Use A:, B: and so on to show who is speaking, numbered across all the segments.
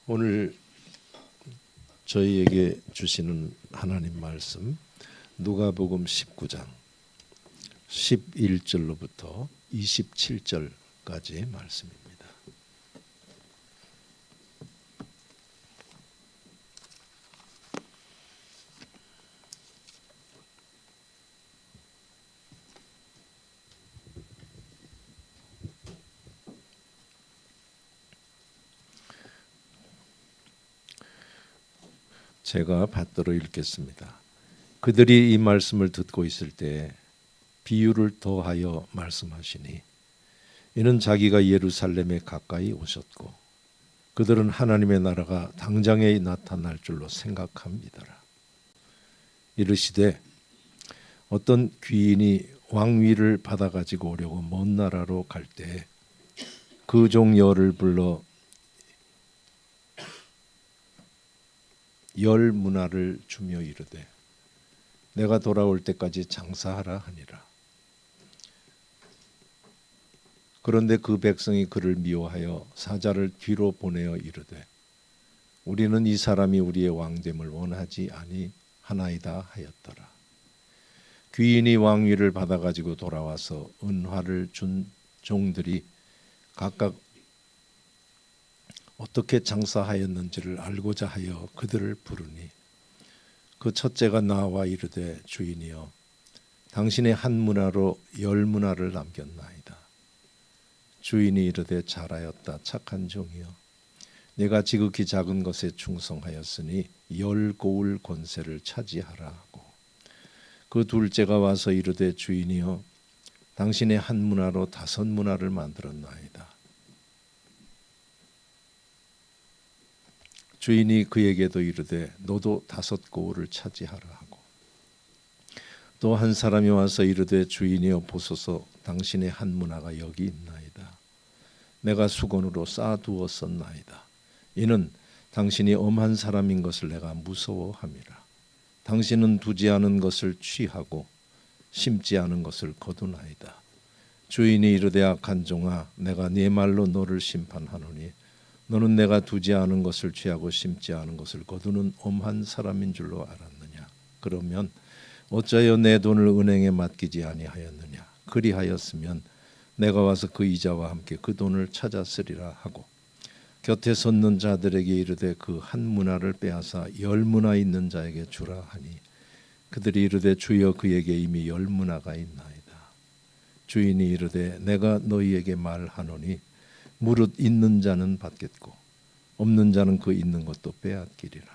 A: 오늘 저희에게 주시는 하나님 말씀 누가복음 19장 11절로부터 27절까지 말씀입니다. 제가 받들어 읽겠습니다. 그들이 이 말씀을 듣고 있을 때 비유를 더하여 말씀하시니 이는 자기가 예루살렘에 가까이 오셨고 그들은 하나님의 나라가 당장에 나타날 줄로 생각합니다라. 이르시되 어떤 귀인이 왕위를 받아 가지고 오려고 먼 나라로 갈 때 그 종 열을 불러 열 문화를 주며 이르되 내가 돌아올 때까지 장사하라 하니라. 그런데 그 백성이 그를 미워하여 사자를 뒤로 보내어 이르되 우리는 이 사람이 우리의 왕됨을 원하지 아니하나이다 하였더라. 귀인이 왕위를 받아 가지고 돌아와서 은화를 준 종들이 각각 어떻게 장사하였는지를 알고자 하여 그들을 부르니 그 첫째가 나와 이르되 주인이여 당신의 한 문화로 열 문화를 남겼나이다. 주인이 이르되 잘하였다 착한 종이여 네가 지극히 작은 것에 충성하였으니 열 고울 권세를 차지하라 하고 그 둘째가 와서 이르되 주인이여 당신의 한 문화로 5 문화를 만들었나이다. 주인이 그에게도 이르되 너도 5 고울을 차지하라 하고 또 한 사람이 와서 이르되 주인이여 보소서 당신의 한 문화가 여기 있나이다. 내가 수건으로 쌓아두었었나이다. 이는 당신이 엄한 사람인 것을 내가 무서워함이라. 당신은 두지 않은 것을 취하고 심지 않은 것을 거두나이다. 주인이 이르되 악한 종아 내가 네 말로 너를 심판하노니 너는 내가 두지 않은 것을 취하고 심지 않은 것을 거두는 엄한 사람인 줄로 알았느냐. 그러면 어찌하여 내 돈을 은행에 맡기지 아니하였느냐. 그리하였으면 내가 와서 그 이자와 함께 그 돈을 찾았으리라 하고 곁에 섰는 자들에게 이르되 그 한 문화를 빼앗아 10 문화 있는 자에게 주라 하니 그들이 이르되 주여 그에게 이미 10 문화가 있나이다. 주인이 이르되 내가 너희에게 말하노니 무릇 있는 자는 받겠고 없는 자는 그 있는 것도 빼앗기리라.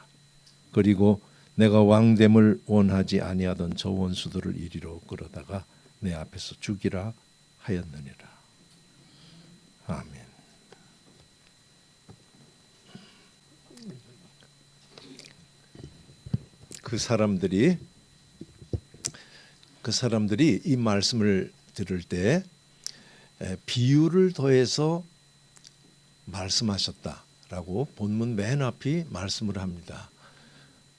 A: 그리고 내가 왕됨을 원하지 아니하던 저 원수들을 이리로 끌어다가 내 앞에서 죽이라 하였느니라. 아멘. 그 사람들이 이 말씀을 들을 때 비유를 더해서 말씀하셨다라고 본문 맨 앞이 말씀을 합니다.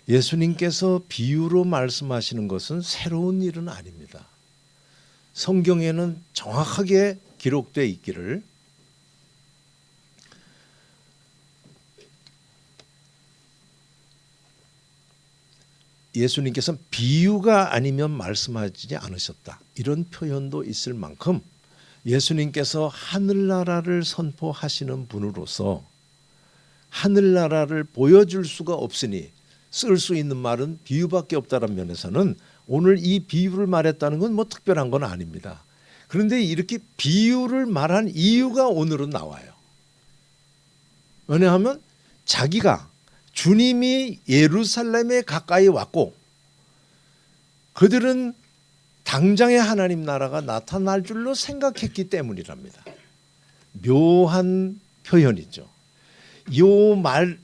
A: 예수님께서 비유로 말씀하시는 것은 새로운 일은 아닙니다. 성경에는 정확하게 기록되어 있기를 예수님께서는 비유가 아니면 말씀하지 않으셨다. 이런 표현도 있을 만큼 예수님께서 하늘나라를 선포하시는 분으로서 하늘나라를 보여줄 수가 없으니 쓸 수 있는 말은 비유밖에 없다는 면에서는 오늘 이 비유를 말했다는 건 뭐 특별한 건 아닙니다. 그런데 이렇게 비유를 말한 이유가 오늘은 나와요. 왜냐하면 자기가 주님이 예루살렘에 가까이 왔고 그들은 당장에 하나님 나라가 나타날 줄로 생각했기 때문이랍니다. 묘한 표현이죠. 요 말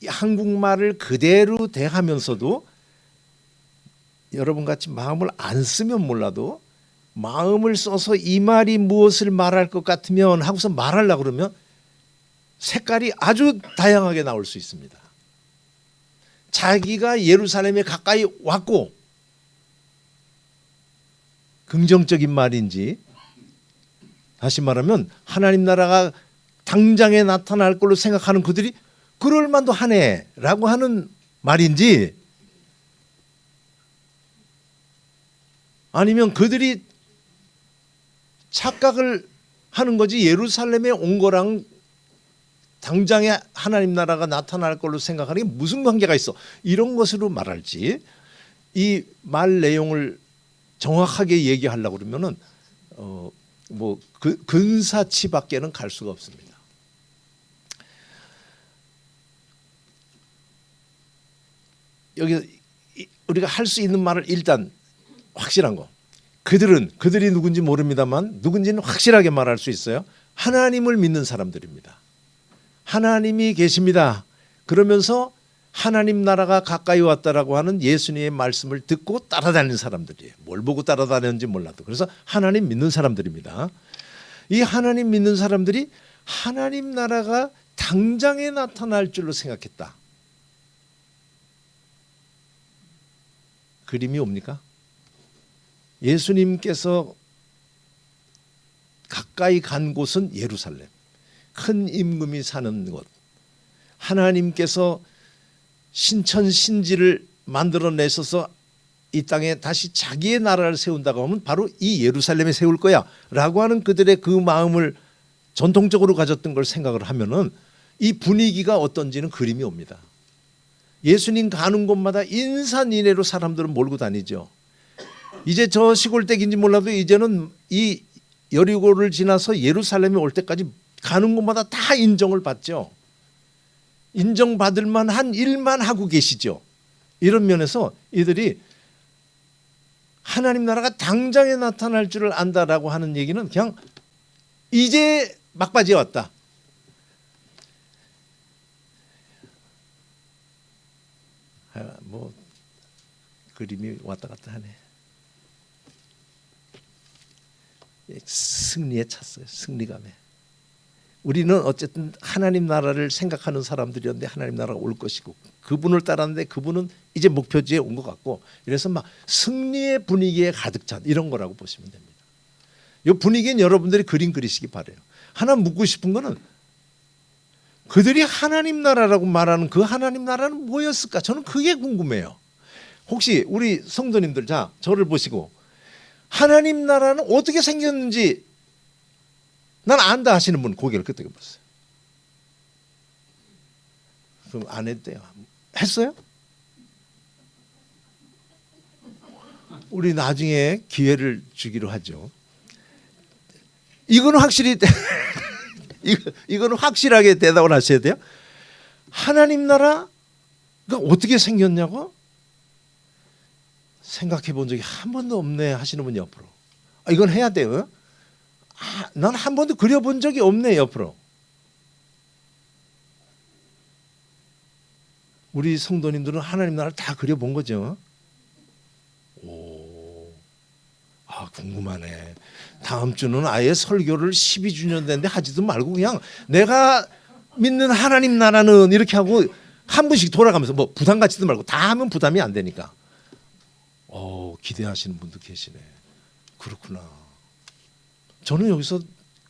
A: 한국말을 그대로 대하면서도 여러분 같이 마음을 안 쓰면 몰라도 마음을 써서 이 말이 무엇을 말할 것 같으면 하고서 말하려고 그러면 색깔이 아주 다양하게 나올 수 있습니다. 자기가 예루살렘에 가까이 왔고 긍정적인 말인지 다시 말하면 하나님 나라가 당장에 나타날 걸로 생각하는 그들이 그럴 만도 하네라고 하는 말인지, 아니면 그들이 착각을 하는 거지 예루살렘에 온 거랑 당장에 하나님 나라가 나타날 걸로 생각하는 게 무슨 관계가 있어, 이런 것으로 말할지, 이 말 내용을 정확하게 얘기하려고 그러면은 근사치밖에는 갈 수가 없습니다. 여기 우리가 할 수 있는 말을 일단 확실한 거, 그들이 누군지 모릅니다만 누군지는 확실하게 말할 수 있어요. 하나님을 믿는 사람들입니다. 하나님이 계십니다. 그러면서 하나님 나라가 가까이 왔다라고 하는 예수님의 말씀을 듣고 따라다니는 사람들이에요. 뭘 보고 따라다니는지 몰라도. 그래서 하나님 믿는 사람들입니다. 이 하나님 믿는 사람들이 하나님 나라가 당장에 나타날 줄로 생각했다. 그림이 옵니까? 예수님께서 가까이 간 곳은 예루살렘, 큰 임금이 사는 곳, 하나님께서 신천신지를 만들어내셔서 이 땅에 다시 자기의 나라를 세운다고 하면 바로 이 예루살렘에 세울 거야 라고 하는 그들의 그 마음을 전통적으로 가졌던 걸 생각을 하면은 이 분위기가 어떤지는 그림이 옵니다. 예수님 가는 곳마다 인산인해로 사람들은 몰고 다니죠. 이제 저 시골댁인지 몰라도 이제는 이 여리고를 지나서 예루살렘에 올 때까지 가는 곳마다 다 인정을 받죠. 인정받을 만한 일만 하고 계시죠. 이런 면에서 이들이 하나님 나라가 당장에 나타날 줄을 안다라고 하는 얘기는 그냥 이제 막바지에 왔다. 뭐 그림이 왔다 갔다 하네. 승리에 찼어요. 승리감에. 우리는 어쨌든 하나님 나라를 생각하는 사람들이었는데 하나님 나라가 올 것이고 그분을 따랐는데 그분은 이제 목표지에 온 것 같고, 이래서 막 승리의 분위기에 가득 찬 이런 거라고 보시면 됩니다. 이 분위기는 여러분들이 그림 그리시기 바라요. 하나 묻고 싶은 거는 그들이 하나님 나라라고 말하는 그 하나님 나라는 뭐였을까? 저는 그게 궁금해요. 혹시 우리 성도님들, 자, 저를 보시고 하나님 나라는 어떻게 생겼는지 난 안다 하시는 분 고개를 끄덕여 보세요. 그럼 안 해도 돼요. 했어요? 우리 나중에 기회를 주기로 하죠. 이거는 확실히 이거는 확실하게 대답을 하셔야 돼요. 하나님 나라가 어떻게 생겼냐고 생각해 본 적이 한 번도 없네 하시는 분 옆으로. 이건 해야 돼요. 난 한 번도 그려본 적이 없네 옆으로. 우리 성도님들은 하나님 나라를 다 그려본 거죠. 궁금하네. 다음 주는 아예 설교를 12주년 됐는데 하지도 말고 그냥 내가 믿는 하나님 나라는 이렇게 하고 한 분씩 돌아가면서 뭐 부담 갖지도 말고 다 하면 부담이 안 되니까. 기대하시는 분도 계시네. 그렇구나. 저는 여기서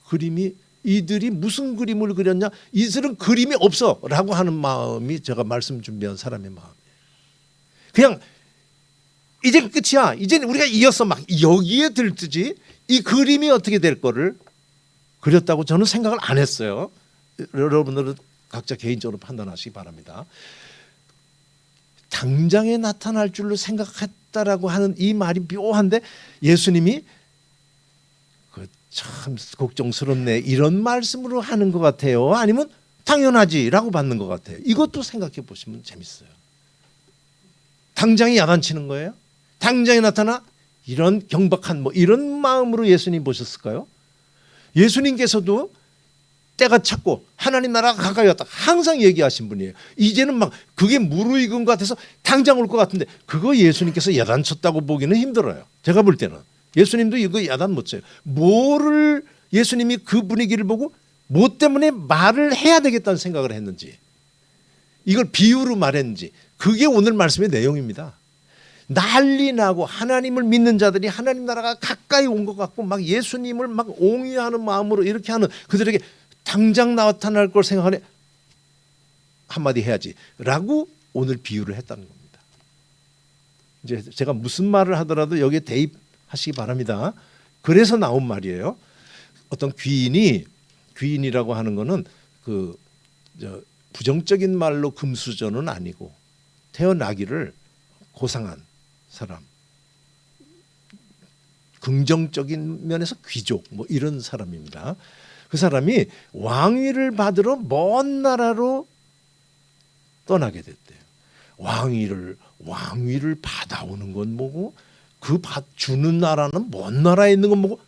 A: 그림이 이들이 무슨 그림을 그렸냐, 이들은 그림이 없어 라고 하는 마음이 제가 말씀 준비한 사람의 마음이에요. 그냥 이제 끝이야. 이제 우리가 이어서 막 여기에 들듯이 이 그림이 어떻게 될 거를 그렸다고 저는 생각을 안 했어요. 여러분들은 각자 개인적으로 판단하시기 바랍니다. 당장에 나타날 줄로 생각했다라고 하는 이 말이 묘한데 예수님이 참 걱정스럽네 이런 말씀으로 하는 것 같아요? 아니면 당연하지라고 받는 것 같아요? 이것도 생각해 보시면 재밌어요. 당장에 야단치는 거예요? 당장에 나타나? 이런 경박한 이런 마음으로 예수님 보셨을까요? 예수님께서도 때가 찼고 하나님 나라가 가까이 왔다 항상 얘기하신 분이에요. 이제는 막 그게 무르익은 것 같아서 당장 올 것 같은데 그거 예수님께서 야단쳤다고 보기는 힘들어요. 제가 볼 때는 예수님도 이거 야단 못 쳐요. 뭐를 예수님이 그 분위기를 보고 뭐 때문에 말을 해야 되겠다는 생각을 했는지, 이걸 비유로 말했는지, 그게 오늘 말씀의 내용입니다. 난리 나고 하나님을 믿는 자들이 하나님 나라가 가까이 온 것 같고 막 예수님을 막 옹이하는 마음으로 이렇게 하는 그들에게 당장 나타날 걸 생각하네. 한마디 해야지 라고 오늘 비유를 했다는 겁니다. 이제 제가 무슨 말을 하더라도 여기에 대입하시기 바랍니다. 그래서 나온 말이에요. 어떤 귀인이라고 하는 거는 부정적인 말로 금수저는 아니고 태어나기를 고상한 사람, 긍정적인 면에서 귀족 뭐 이런 사람입니다. 그 사람이 왕위를 받으러 먼 나라로 떠나게 됐대요. 왕위를 받아오는 건 뭐고 그 주는 나라는 먼 나라에 있는 건 뭐고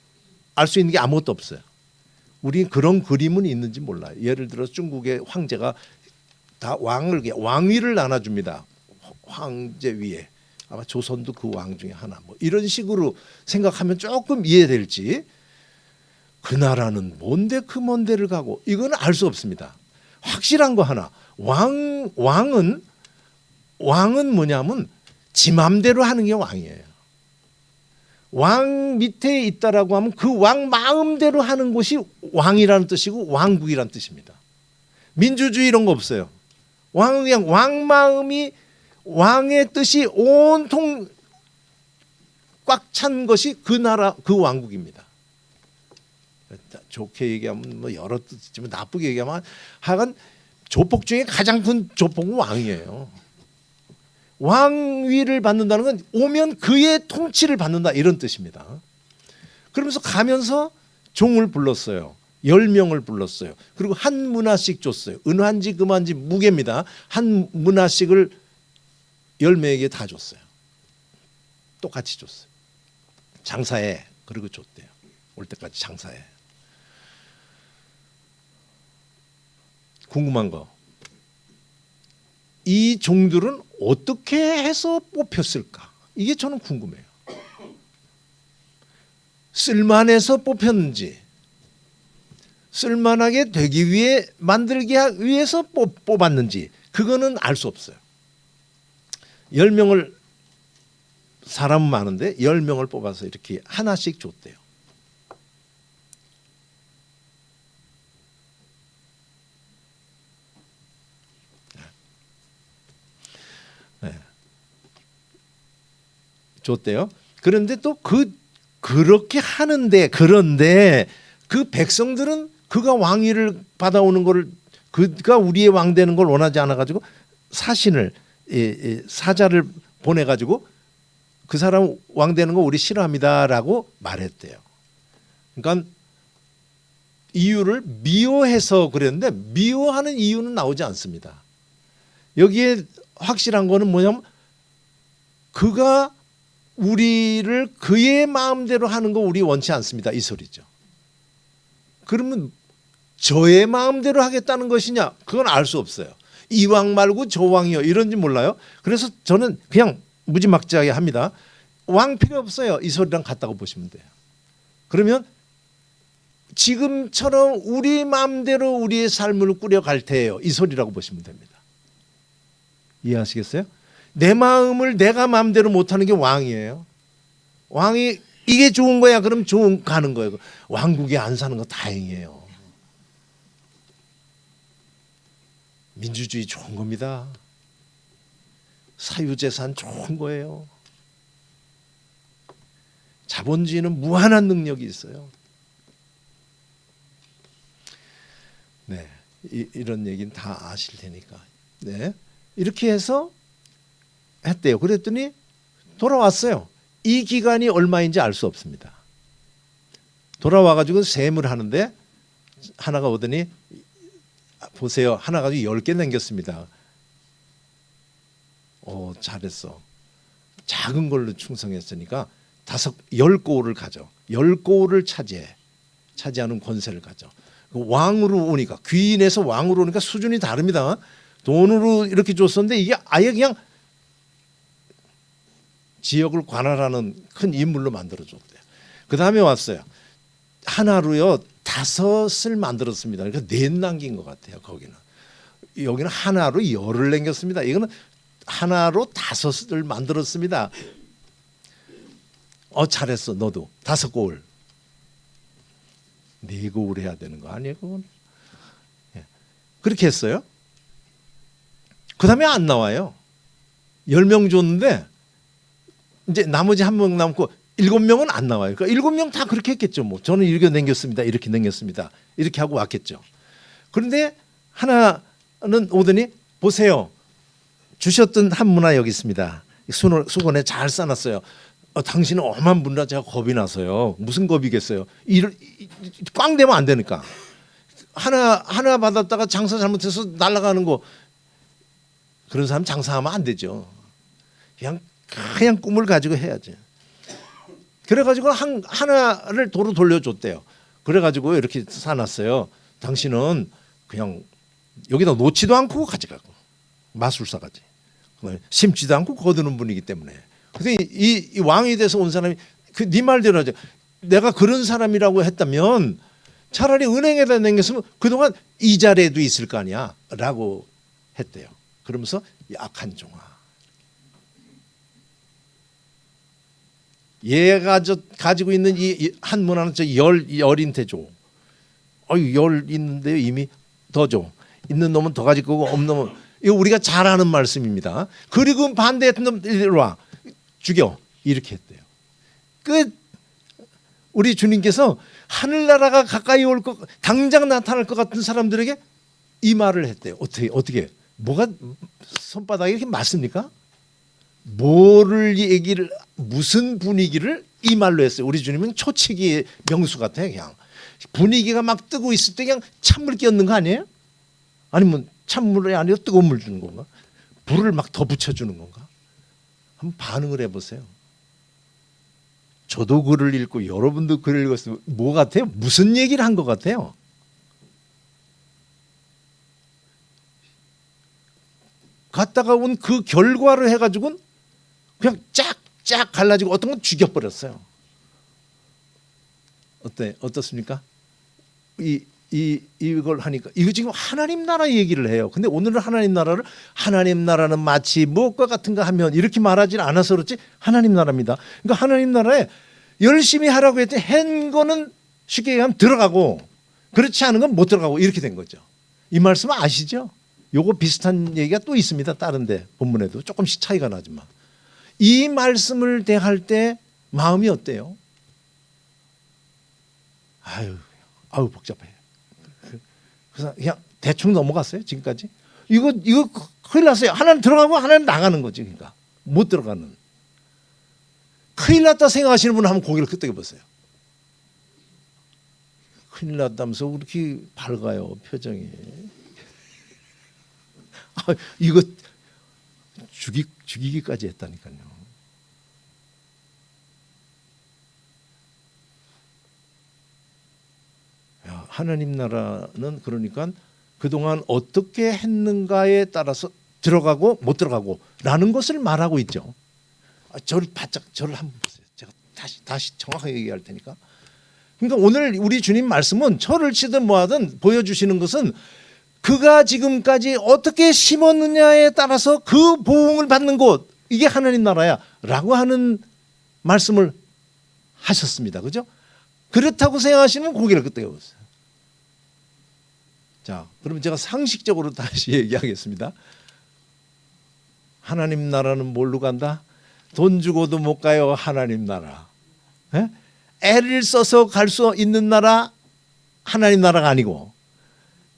A: 알 수 있는 게 아무것도 없어요. 우리 그런 그림은 있는지 몰라요. 예를 들어 중국의 황제가 다 왕위를 나눠줍니다. 황제 위에 아마 조선도 그 왕 중에 하나 뭐 이런 식으로 생각하면 조금 이해될지. 그 나라는 뭔데 그 먼 데를 가고 이건 알 수 없습니다. 확실한 거 하나. 왕은 뭐냐면 지 맘대로 하는 게 왕이에요. 왕 밑에 있다라고 하면 그 왕 마음대로 하는 곳이 왕이라는 뜻이고 왕국이라는 뜻입니다. 민주주의 이런 거 없어요. 왕은 그냥 왕 마음이 왕의 뜻이 온통 꽉 찬 것이 그 나라 그 왕국입니다. 좋게 얘기하면 뭐 여러 뜻이지만 나쁘게 얘기하면 하여간 조폭 중에 가장 큰 조폭은 왕이에요. 왕위를 받는다는 건 오면 그의 통치를 받는다 이런 뜻입니다. 그러면서 가면서 종을 불렀어요. 10명을 불렀어요. 그리고 한 문화씩 줬어요. 은환지 금환지 무게입니다. 한 문화씩을 10명에게 다 줬어요. 똑같이 줬어요. 장사해. 그리고 줬대요. 올 때까지 장사해. 궁금한 거. 이 종들은 어떻게 해서 뽑혔을까? 이게 저는 궁금해요. 쓸만해서 뽑혔는지 쓸만하게 되기 위해 만들기 위해서 뽑았는지 그거는 알 수 없어요. 10명을 사람 많은데 10명을 뽑아서 이렇게 하나씩 줬대요. 네. 줬대요. 그런데 또 그렇게 하는데 그런데 그 백성들은 그가 왕위를 받아오는 거를 그가 우리의 왕 되는 걸 원하지 않아 가지고 사자를 보내 가지고 그 사람 왕 되는 거 우리 싫어합니다라고 말했대요. 그러니까 이유를 미워해서 그랬는데 미워하는 이유는 나오지 않습니다. 여기에 확실한 거는 뭐냐면 그가 우리를 그의 마음대로 하는 거 우리 원치 않습니다. 이 소리죠. 그러면 저의 마음대로 하겠다는 것이냐? 그건 알 수 없어요. 이 왕 말고 저 왕이요. 이런지 몰라요. 그래서 저는 그냥 무지막지하게 합니다. 왕 필요 없어요. 이 소리랑 같다고 보시면 돼요. 그러면 지금처럼 우리 마음대로 우리의 삶을 꾸려갈 테예요. 이 소리라고 보시면 됩니다. 이해하시겠어요? 내 마음을 내가 마음대로 못하는 게 왕이에요. 왕이 이게 좋은 거야. 그럼 가는 거예요. 왕국에 안 사는 거 다행이에요. 민주주의 좋은 겁니다. 사유재산 좋은 거예요. 자본주의는 무한한 능력이 있어요. 네, 이런 얘기는 다 아실 테니까. 네, 이렇게 해서 했대요. 그랬더니 돌아왔어요. 이 기간이 얼마인지 알 수 없습니다. 돌아와가지고 셈을 하는데 하나가 오더니 보세요. 하나 가지고 10개 남겼습니다. 잘했어. 작은 걸로 충성했으니까 10고을을 가져. 10고을을 차지하는 권세를 가져. 왕으로 오니까 귀인에서 왕으로 오니까 수준이 다릅니다. 돈으로 이렇게 줬었는데 이게 아예 그냥 지역을 관할하는 큰 인물로 만들어줬대요. 그 다음에 왔어요. 하나로요 5을 만들었습니다. 그러니까 4 남긴 것 같아요. 거기는 여기는 하나로 10을 남겼습니다. 이거는 하나로 5을 만들었습니다. 잘했어. 너도 5고을 4고을 해야 되는 거 아니에요? 그건 그렇게 했어요. 그 다음에 안 나와요. 10명 줬는데 이제 나머지 1명 남고 7명은 안 나와요. 그러니까 7명 다 그렇게 했겠죠. 뭐 저는 이렇게 남겼습니다. 이렇게 남겼습니다. 이렇게 하고 왔겠죠. 그런데 하나는 오더니 보세요. 주셨던 한 문화 여기 있습니다. 수건에 잘 싸놨어요. 당신은 엄한 분이라 제가 겁이 나서요. 무슨 겁이겠어요. 꽝 되면 안 되니까. 하나 받았다가 장사 잘못해서 날아가는 거, 그런 사람 장사하면 안 되죠. 그냥 꿈을 가지고 해야지. 그래가지고 하나를 도로 돌려줬대요. 그래가지고 이렇게 사놨어요. 당신은 그냥 여기다 놓지도 않고 가져가고, 마술사까지 심지도 않고 거두는 분이기 때문에. 근데 이 왕이 돼서 온 사람이 네 말대로 하죠. 내가 그런 사람이라고 했다면 차라리 은행에다 남겼으면 그동안 이자리에도 있을 거 아니야 라고 했대요. 그러면서 약한 종아, 얘가 가지고 있는 이 한 문화는 저 열인테 줘. 열 있는데요. 이미 더 줘. 있는 놈은 더 가질 거고 없는 놈은, 이거 우리가 잘 아는 말씀입니다. 그리고 반대했던 놈 이리 와 죽여, 이렇게 했대요. 끝. 우리 주님께서 하늘나라가 가까이 올 것, 당장 나타날 것 같은 사람들에게 이 말을 했대요. 어떻게 뭐가 손바닥에 이렇게 맞습니까? 뭐를 얘기를, 무슨 분위기를 이 말로 했어요. 우리 주님은 초치기의 명수 같아요. 그냥 분위기가 막 뜨고 있을 때 그냥 찬물 끼얹는 거 아니에요? 아니면 찬물이 아니라 뜨거운 물 주는 건가? 불을 막 더 붙여주는 건가? 한번 반응을 해보세요. 저도 글을 읽고 여러분도 글을 읽었으면 뭐 같아요? 무슨 얘기를 한 것 같아요? 갔다가 온 그 결과를 해가지고는 그냥 쫙쫙 갈라지고 어떤 건 죽여버렸어요. 어떻습니까? 이걸 하니까 이거 지금 하나님 나라 얘기를 해요. 근데 오늘은 하나님 나라는 마치 무엇과 같은가 하면 이렇게 말하지 않아서 그렇지 하나님 나라입니다. 그러니까 하나님 나라에 열심히 하라고 했더니 한 거는 쉽게 얘기하면 들어가고 그렇지 않은 건 못 들어가고 이렇게 된 거죠. 이 말씀 아시죠? 요거 비슷한 얘기가 또 있습니다. 다른 데 본문에도 조금씩 차이가 나지만 이 말씀을 대할 때 마음이 어때요? 아유 복잡해. 그래서 그냥 대충 넘어갔어요. 지금까지. 이거 큰일 났어요. 하나는 들어가고 하나는 나가는 거지. 그러니까 못 들어가는. 큰일 났다 생각하시는 분은 한번 고개를 끄덕여 보세요. 큰일 났다면서 그렇게 밝아요. 표정이. 이거 죽이기까지 했다니까요. 하나님 나라는 그러니까 그동안 어떻게 했는가에 따라서 들어가고 못 들어가고 라는 것을 말하고 있죠. 저를 한번 보세요. 제가 다시 정확하게 얘기할 테니까. 그러니까 오늘 우리 주님 말씀은 철을 치든 뭐하든 보여주시는 것은 그가 지금까지 어떻게 심었느냐에 따라서 그 보응을 받는 곳, 이게 하나님 나라야 라고 하는 말씀을 하셨습니다. 그죠? 그렇다고 생각하시면 고개를 끄덕여 보세요. 자, 그러면 제가 상식적으로 다시 얘기하겠습니다. 하나님 나라는 뭘로 간다? 돈 주고도 못 가요. 하나님 나라. 애를 써서 갈 수 있는 나라, 하나님 나라가 아니고,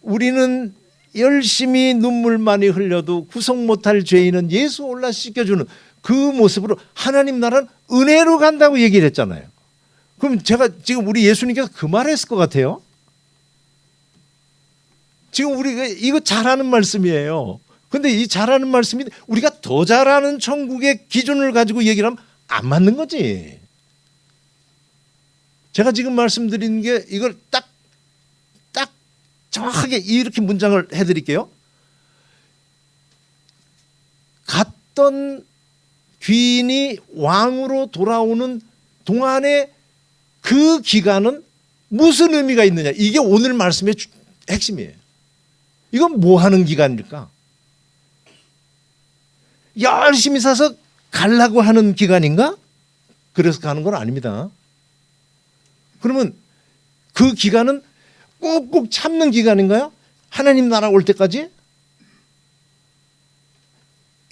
A: 우리는 열심히 눈물 많이 흘려도 구속 못할 죄인은 예수 올라 씻겨주는 그 모습으로 하나님 나라는 은혜로 간다고 얘기를 했잖아요. 그럼 제가 지금 우리 예수님께서 그 말 했을 것 같아요. 지금 우리가 이거 잘하는 말씀이에요. 근데 이 잘하는 말씀이 우리가 더 잘하는 천국의 기준을 가지고 얘기를 하면 안 맞는 거지. 제가 지금 말씀드리는 게 이걸 딱 정확하게 이렇게 문장을 해드릴게요. 갔던 귀인이 왕으로 돌아오는 동안의 그 기간은 무슨 의미가 있느냐. 이게 오늘 말씀의 핵심이에요. 이건 뭐 하는 기간일까? 열심히 사서 가려고 하는 기간인가? 그래서 가는 건 아닙니다. 그러면 그 기간은 꾹꾹 참는 기간인가요? 하나님 나라 올 때까지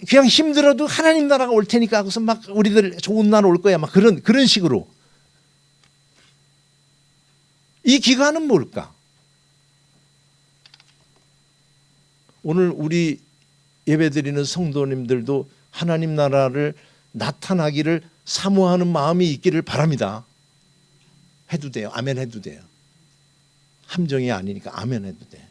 A: 그냥 힘들어도 하나님 나라가 올 테니까 하고서 막 우리들 좋은 날 올 거야 막 그런 식으로. 이 기간은 뭘까? 오늘 우리 예배드리는 성도님들도 하나님 나라를 나타나기를 사모하는 마음이 있기를 바랍니다. 해도 돼요. 아멘 해도 돼요. 함정이 아니니까 아멘 해도 돼.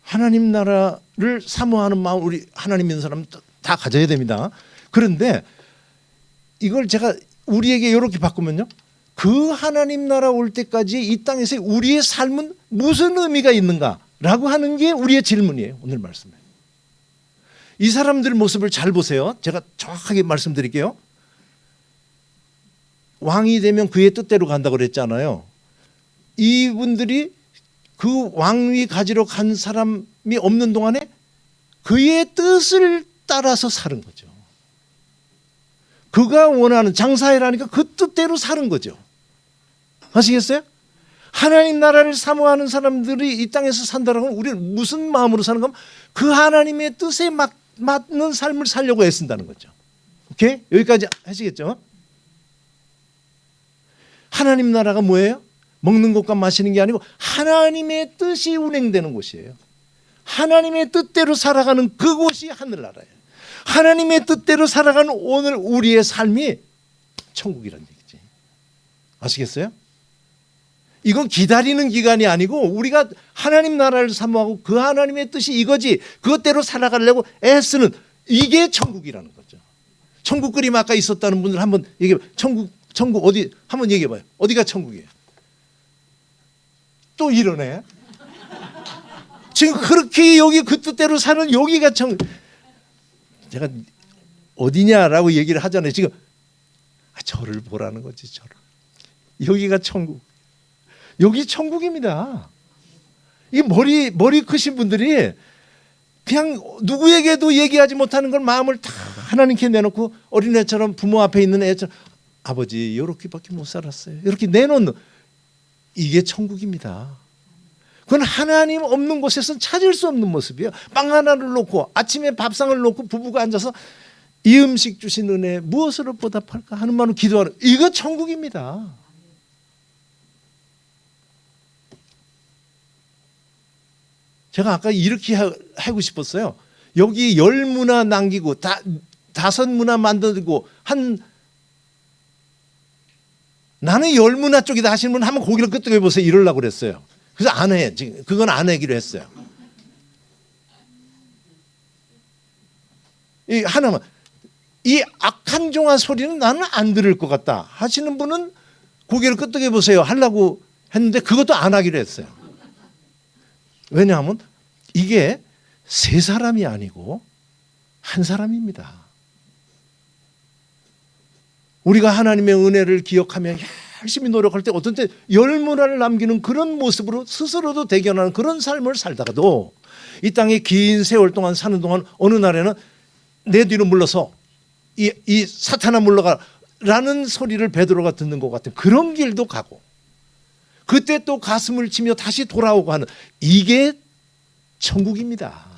A: 하나님 나라를 사모하는 마음 우리 하나님 믿는 사람 다 가져야 됩니다. 그런데 이걸 제가 우리에게 이렇게 바꾸면요. 그 하나님 나라 올 때까지 이 땅에서 우리의 삶은 무슨 의미가 있는가라고 하는 게 우리의 질문이에요. 오늘 말씀에. 이 사람들 모습을 잘 보세요. 제가 정확하게 말씀드릴게요. 왕이 되면 그의 뜻대로 간다고 그랬잖아요. 이분들이 그 왕위 가지러 간 사람이 없는 동안에 그의 뜻을 따라서 사는 거죠. 그가 원하는 장사해라니까 그 뜻대로 사는 거죠. 아시겠어요? 하나님 나라를 사모하는 사람들이 이 땅에서 산다는 건 우리는 무슨 마음으로 사는가 하면 그 하나님의 뜻에 맞는 삶을 살려고 애쓴다는 거죠. 오케이? 여기까지 하시겠죠? 하나님 나라가 뭐예요? 먹는 것과 마시는 게 아니고 하나님의 뜻이 운행되는 곳이에요. 하나님의 뜻대로 살아가는 그곳이 하늘나라예요. 하나님의 뜻대로 살아가는 오늘 우리의 삶이 천국이라는 얘기지. 아시겠어요? 이건 기다리는 기간이 아니고 우리가 하나님 나라를 사모하고 그 하나님의 뜻이 이거지 그것대로 살아가려고 애쓰는 이게 천국이라는 거죠. 천국 그림 아까 있었다는 분들 한번 얘기해 봐요. 천국 어디 한번 얘기해 봐요. 어디가 천국이에요? 또 이러네. 지금 그렇게 여기 그 뜻대로 사는 여기가 제가 어디냐라고 얘기를 하잖아요. 지금 저를 보라는 거지. 저를. 여기가 천국. 여기 천국입니다. 이 머리 크신 분들이 그냥 누구에게도 얘기하지 못하는 걸 마음을 다 하나님께 내놓고 어린애처럼 부모 앞에 있는 애처럼 아버지 이렇게밖에 못 살았어요. 이렇게 내놓는 이게 천국입니다. 그건 하나님 없는 곳에서는 찾을 수 없는 모습이에요. 빵 하나를 놓고 아침에 밥상을 놓고 부부가 앉아서 이 음식 주신 은혜 무엇으로 보답할까 하는 마음으로 기도하는 이거 천국입니다. 제가 아까 이렇게 하고 싶었어요. 여기 10문화 남기고 5문화 만들고 나는 10문화 쪽이다 하시는 분 한번 고개를 끄덕여 보세요. 이러려고 그랬어요. 그래서 안 해. 지금 그건 안 하기로 했어요. 이 하나만 이 악한 종아 소리는 나는 안 들을 것 같다 하시는 분은 고개를 끄덕여 보세요. 하려고 했는데 그것도 안 하기로 했어요. 왜냐하면 이게 세 사람이 아니고 한 사람입니다. 우리가 하나님의 은혜를 기억하며 열심히 노력할 때 어떤 때 열문화를 남기는 그런 모습으로 스스로도 대견하는 그런 삶을 살다가도 이 땅에 긴 세월 동안 사는 동안 어느 날에는 내 뒤로 물러서 이 사탄아 물러가라는 소리를 베드로가 듣는 것 같은 그런 길도 가고 그때 또 가슴을 치며 다시 돌아오고 하는 이게 천국입니다.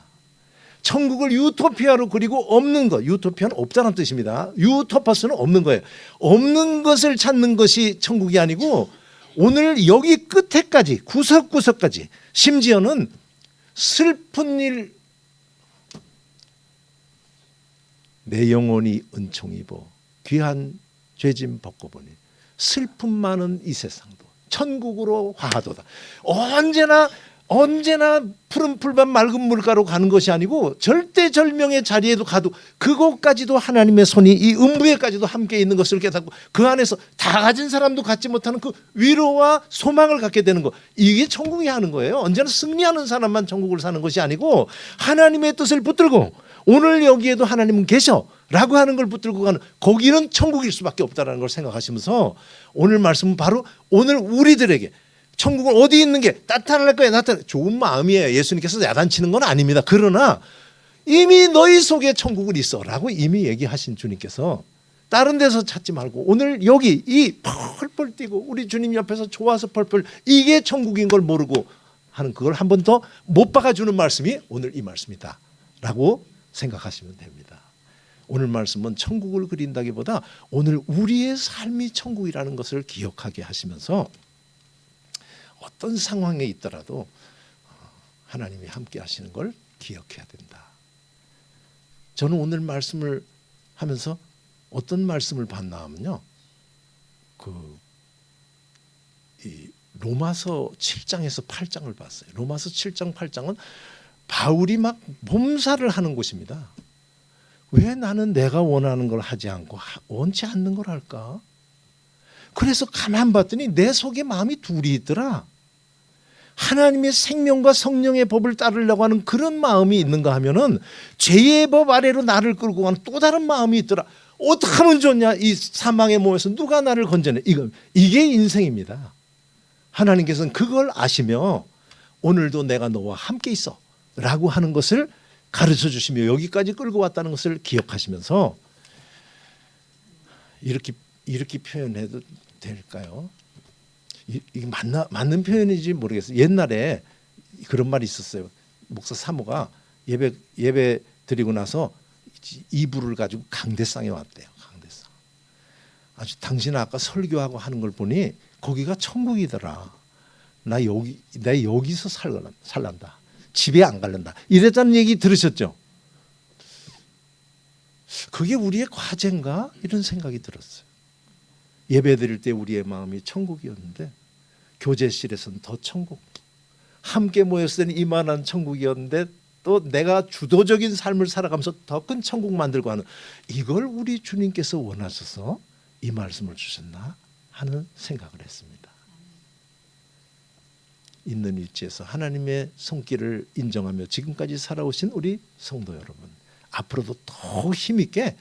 A: 천국을 유토피아로 그리고 없는 것, 유토피아는 없다는 뜻입니다. 유토파스는 없는 거예요. 없는 것을 찾는 것이 천국이 아니고 오늘 여기 끝에까지 구석구석까지 심지어는 슬픈 일 내 영혼이 은총 입어 귀한 죄짐 벗고 보니 슬픔 많은 이 세상도 천국으로 화하도다. 언제나 푸른 풀밭 맑은 물가로 가는 것이 아니고 절대절명의 자리에도 가도 그곳까지도 하나님의 손이 이 음부에까지도 함께 있는 것을 깨닫고 그 안에서 다 가진 사람도 갖지 못하는 그 위로와 소망을 갖게 되는 것 이게 천국이 하는 거예요. 언제나 승리하는 사람만 천국을 사는 것이 아니고 하나님의 뜻을 붙들고 오늘 여기에도 하나님은 계셔 라고 하는 걸 붙들고 가는 거기는 천국일 수밖에 없다는 걸 생각하시면서 오늘 말씀은 바로 오늘 우리들에게 천국은 어디 있는 게 나타날 거야. 좋은 마음이에요. 예수님께서 야단치는 건 아닙니다. 그러나 이미 너희 속에 천국은 있어 라고 이미 얘기하신 주님께서 다른 데서 찾지 말고 오늘 여기 이 펄펄 뛰고 우리 주님 옆에서 좋아서 펄펄 이게 천국인 걸 모르고 하는 그걸 한 번 더 못 박아주는 말씀이 오늘 이 말씀이다 라고 생각하시면 됩니다. 오늘 말씀은 천국을 그린다기보다 오늘 우리의 삶이 천국이라는 것을 기억하게 하시면서 어떤 상황에 있더라도 하나님이 함께 하시는 걸 기억해야 된다. 저는 오늘 말씀을 하면서 어떤 말씀을 봤나 하면요, 이 로마서 7장에서 8장을 봤어요. 로마서 7장 8장은 바울이 막 몸살을 하는 곳입니다. 왜 나는 내가 원하는 걸 하지 않고 원치 않는 걸 할까? 그래서 가만 봤더니 내 속에 마음이 둘이 있더라. 하나님의 생명과 성령의 법을 따르려고 하는 그런 마음이 있는가 하면은 죄의 법 아래로 나를 끌고 가는 또 다른 마음이 있더라. 어떻게 하면 좋냐? 이 사망의 몸에서 누가 나를 건져내? 이게 인생입니다. 하나님께서는 그걸 아시며 오늘도 내가 너와 함께 있어 라고 하는 것을 가르쳐 주시며 여기까지 끌고 왔다는 것을 기억하시면서 이렇게 표현해도 될까요? 이게 맞는 표현인지 모르겠어요. 옛날에 그런 말이 있었어요. 목사 사모가 예배 드리고 나서 이불을 가지고 강대상에 왔대요. 강대상. 아주 당신 아까 설교하고 하는 걸 보니 거기가 천국이더라. 나 여기서 살란다. 집에 안 갈란다. 이랬다는 얘기 들으셨죠? 그게 우리의 과제인가? 이런 생각이 들었어요. 예배 드릴 때 우리의 마음이 천국이었는데 교제실에서는 더 천국, 함께 모였을 때는 이만한 천국이었는데 또 내가 주도적인 삶을 살아가면서 더 큰 천국 만들고 하는, 이걸 우리 주님께서 원하셔서 이 말씀을 주셨나 하는 생각을 했습니다. 있는 위치에서 하나님의 손길을 인정하며 지금까지 살아오신 우리 성도 여러분, 앞으로도 더 힘있게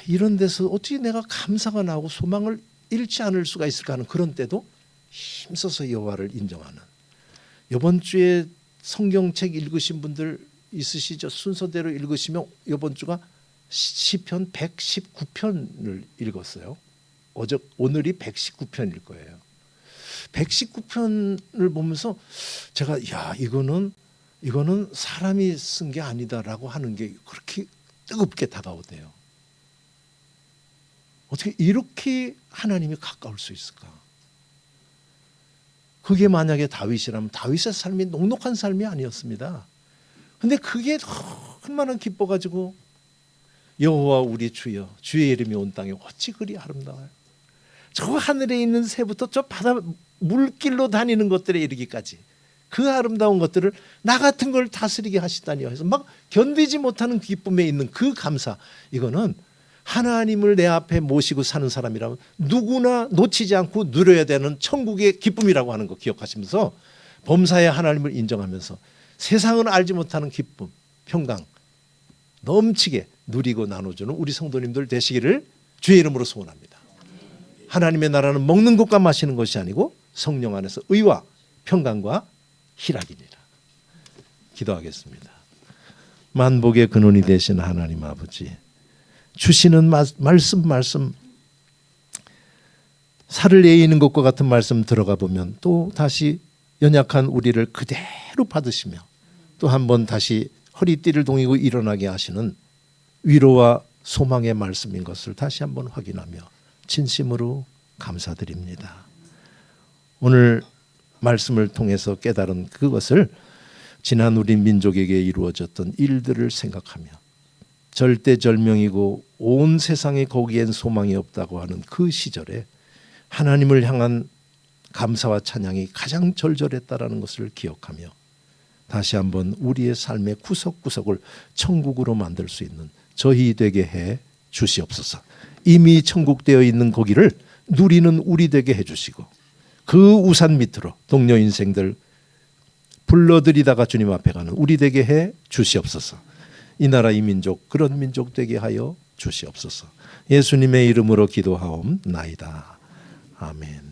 A: 이런 데서 어떻게 내가 감사가 나오고 소망을 잃지 않을 수가 있을까 하는 그런 때도 힘써서 여호와를 인정하는, 이번 주에 성경책 읽으신 분들 있으시죠? 순서대로 읽으시면 이번 주가 시편 119편을 읽었어요. 오늘이 119편일 거예요. 119편을 보면서 제가 이거는 사람이 쓴 게 아니다라고 하는 게 그렇게 뜨겁게 다가오대요. 어떻게 이렇게 하나님이 가까울 수 있을까? 그게 만약에 다윗이라면 다윗의 삶이 녹록한 삶이 아니었습니다. 근데 그게 얼마나 기뻐가지고 여호와 우리 주여 주의 이름이 온 땅에 어찌 그리 아름다워요. 저 하늘에 있는 새부터 저 바다 물길로 다니는 것들에 이르기까지 그 아름다운 것들을 나 같은 걸 다스리게 하시다니요 해서 막 견디지 못하는 기쁨에 있는 그 감사, 이거는 하나님을 내 앞에 모시고 사는 사람이라면 누구나 놓치지 않고 누려야 되는 천국의 기쁨이라고 하는 거 기억하시면서 범사의 하나님을 인정하면서 세상은 알지 못하는 기쁨, 평강 넘치게 누리고 나눠주는 우리 성도님들 되시기를 주의 이름으로 소원합니다. 하나님의 나라는 먹는 것과 마시는 것이 아니고 성령 안에서 의와 평강과 희락이니라. 기도하겠습니다. 만복의 근원이 되신 하나님 아버지, 주시는 말씀 살을 내이는 것과 같은 말씀 들어가 보면 또 다시 연약한 우리를 그대로 받으시며 또 한 번 다시 허리띠를 동이고 일어나게 하시는 위로와 소망의 말씀인 것을 다시 한번 확인하며 진심으로 감사드립니다. 오늘 말씀을 통해서 깨달은 그것을 지난 우리 민족에게 이루어졌던 일들을 생각하며 절대절명이고 온 세상에 거기엔 소망이 없다고 하는 그 시절에 하나님을 향한 감사와 찬양이 가장 절절했다라는 것을 기억하며 다시 한번 우리의 삶의 구석구석을 천국으로 만들 수 있는 저희 되게 해 주시옵소서. 이미 천국되어 있는 거기를 누리는 우리 되게 해주시고 그 우산 밑으로 동료 인생들 불러들이다가 주님 앞에 가는 우리 되게 해 주시옵소서. 이 나라 이 민족 그런 민족 되게 하여 주시옵소서. 예수님의 이름으로 기도하옵나이다. 아멘.